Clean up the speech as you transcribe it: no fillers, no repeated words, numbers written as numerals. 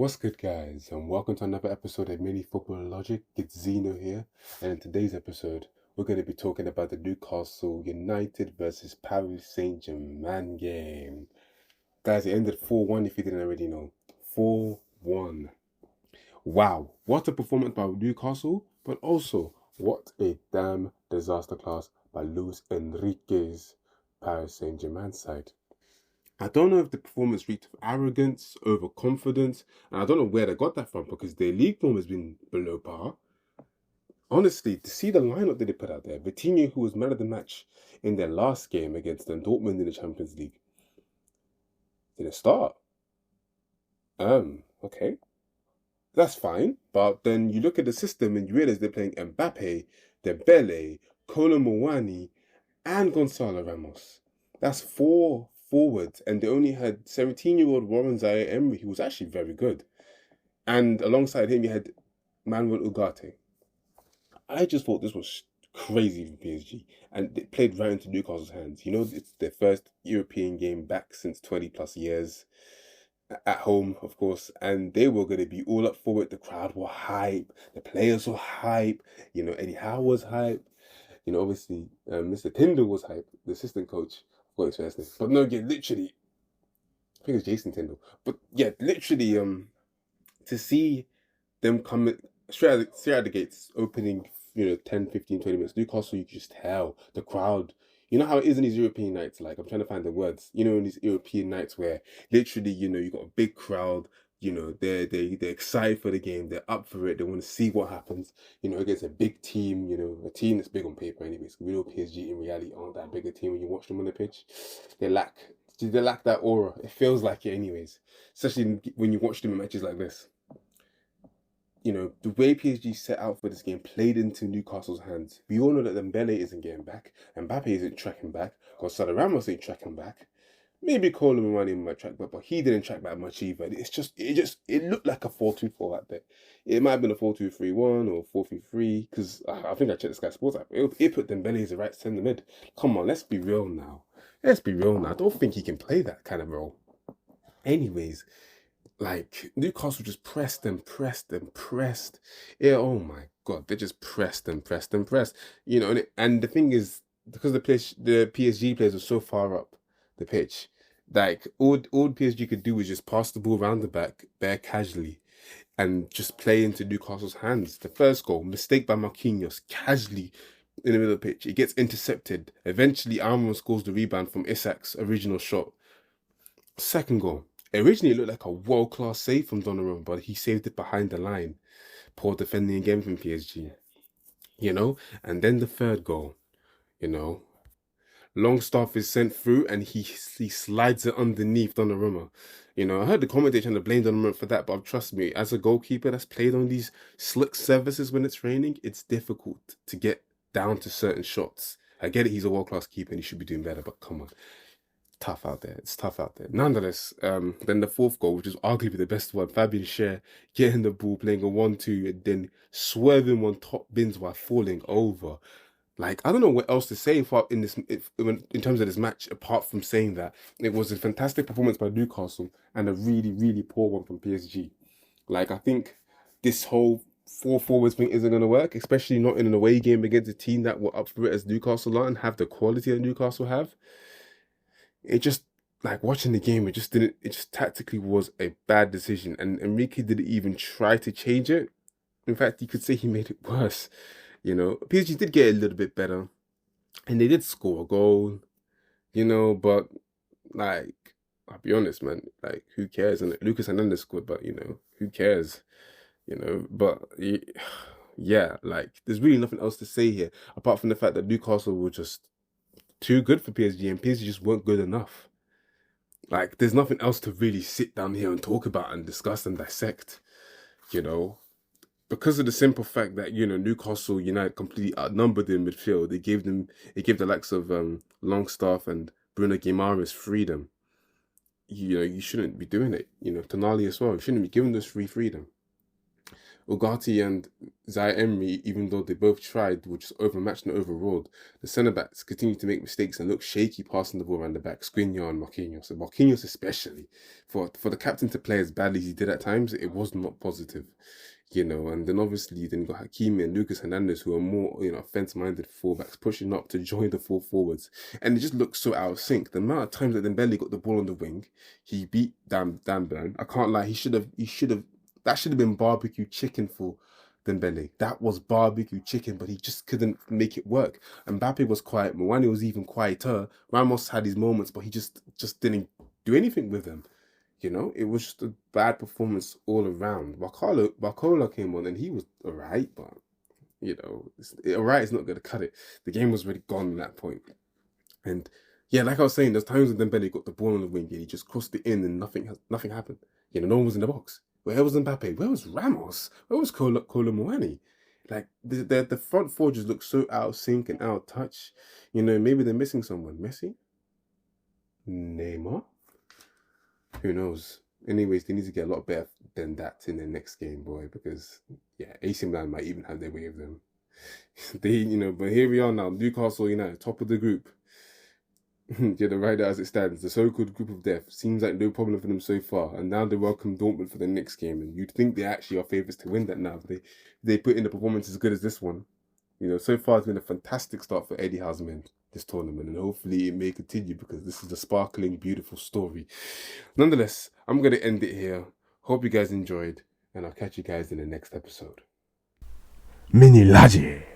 What's good, guys, and welcome to another episode of Mini Football Logic. It's Zeno here, and in today's episode, we're going to be talking about the Newcastle United versus Paris Saint-Germain game. Guys, it ended 4-1 if you didn't already know. 4-1. Wow, what a performance by Newcastle, but also what a damn disaster class by Luis Enrique's Paris Saint-Germain side. I don't know if the performance reeked of arrogance, overconfidence, and I don't know where they got that from because their league form has been below par. Honestly, to see the lineup that they put out there, Vitinha, who was man of the match in their last game against Dortmund in the Champions League, didn't start. Okay, that's fine. But then you look at the system and you realize they're playing Mbappe, Dembele, Kolo Muani, and Gonzalo Ramos. That's four forwards, and they only had 17-year-old Warren Zaire-Emery, who was actually very good. And alongside him, you had Manuel Ugarte. I just thought this was crazy for PSG, and they played right into Newcastle's hands. You know, it's their first European game back since 20 plus years, at home, of course, and they were going to be all up for it. The crowd were hype, the players were hype, you know, Eddie Howe was hype, you know, obviously Mr. Tyndall was hype, the assistant coach. What his first name? But no, yeah, literally, I think it's Jason Tyndall. But yeah, literally, to see them come straight out the gates, opening, 10, 15, 20 minutes, Newcastle, you can just tell the crowd. You know how it is in these European nights, like, I'm trying to find the words, in these European nights where literally, you got a big crowd, they're excited for the game, they're up for it, they want to see what happens, against a big team, a team that's big on paper anyways. We know PSG in reality aren't that big a team when you watch them on the pitch. They lack that aura. It feels like it anyways, especially when you watch them in matches like this. The way PSG set out for this game played into Newcastle's hands. We all know that Dembele isn't getting back, Mbappe isn't tracking back, Gonzalo Ramos ain't tracking back. Maybe Kolo Muani might track back, but he didn't track back much either. It looked like a 4-2-4 out there. It might have been a 4-2-3-1 or 4-3-3, because I think I checked the Sky Sports app. It put Dembele as a right centre mid. Come on, let's be real now. I don't think he can play that kind of role. Anyways, like, Newcastle just pressed and pressed and pressed. Yeah, oh my God, they just pressed and pressed and pressed. And the thing is, because the PSG players were so far up the pitch, like, all PSG could do was just pass the ball around the back, bare casually, and just play into Newcastle's hands. The first goal, mistake by Marquinhos, casually in the middle of the pitch. It gets intercepted. Eventually, Almiron scores the rebound from Isak's original shot. Second goal. Originally, it looked like a world-class save from Donnarumma, but he saved it behind the line. Poor defending again from PSG. And then the third goal, Longstaff is sent through and he slides it underneath Donnarumma. I heard the commentator trying to blame Donnarumma for that, but trust me, as a goalkeeper that's played on these slick surfaces when it's raining, it's difficult to get down to certain shots. I get it, he's a world-class keeper and he should be doing better, but come on. It's tough out there. Nonetheless, then the fourth goal, which is arguably the best one, Fabian Schär getting the ball, playing a 1-2, and then swerving on top bins while falling over. Like, I don't know what else to say in terms of this match, apart from saying that it was a fantastic performance by Newcastle and a really, really poor one from PSG. Like, I think this whole 4 forwards thing isn't going to work, especially not in an away game against a team that were up for it as Newcastle are and have the quality that Newcastle have. It just, like, watching the game, it just tactically was a bad decision. And Enrique didn't even try to change it. In fact, you could say he made it worse. PSG did get a little bit better. And they did score a goal, but, like, I'll be honest, man, like, who cares? And Lucas Hernandez scored, but, who cares? But, yeah, like, there's really nothing else to say here, apart from the fact that Newcastle were just too good for PSG, and PSG just weren't good enough. Like, there's nothing else to really sit down here and talk about and discuss and dissect, because of the simple fact that, Newcastle United completely outnumbered in midfield. It gave the likes of Longstaff and Bruno Guimaraes freedom. You shouldn't be doing it. Tonali as well. You shouldn't be giving this free freedom. Ugarte and Zaire Emery, even though they both tried, were just overmatched and overawed. The centre backs continued to make mistakes and look shaky passing the ball around the back. Skriniar and Marquinhos, and Marquinhos especially, for the captain to play as badly as he did at times, it was not positive. And then obviously then you got Hakimi and Lucas Hernandez, who are more, offense-minded fullbacks, pushing up to join the full forwards. And it just looks so out of sync. The amount of times that Dembele got the ball on the wing, he beat Dan Burn. I can't lie, that should have been barbecue chicken for Dembele. That was barbecue chicken, but he just couldn't make it work. Mbappe was quiet. Mouani was even quieter. Ramos had his moments, but he just didn't do anything with them. It was just a bad performance all around. Barcola came on and he was alright, but alright is not going to cut it. The game was already gone at that point. And yeah, like I was saying, there's times when Dembele got the ball on the wing and he just crossed it in and nothing happened. No one was in the box. Where was Mbappe? Where was Ramos? Where was Kolo Muani? Like the front four just look so out of sync and out of touch. Maybe they're missing someone. Messi? Neymar? Who knows? Anyways, they need to get a lot better than that in their next game, boy, because AC Milan might even have their way of them. But here we are now, Newcastle United, top of the group. Right as it stands, the so-called group of death seems like no problem for them so far, and now they welcome Dortmund for the next game, and you'd think they actually are favourites to win that now. They put in a performance as good as this one. So far it's been a fantastic start for Eddie Howe's men this tournament, and hopefully it may continue because this is a sparkling, beautiful story. Nonetheless, I'm going to end it here. Hope you guys enjoyed, and I'll catch you guys in the next episode. Mini Laje.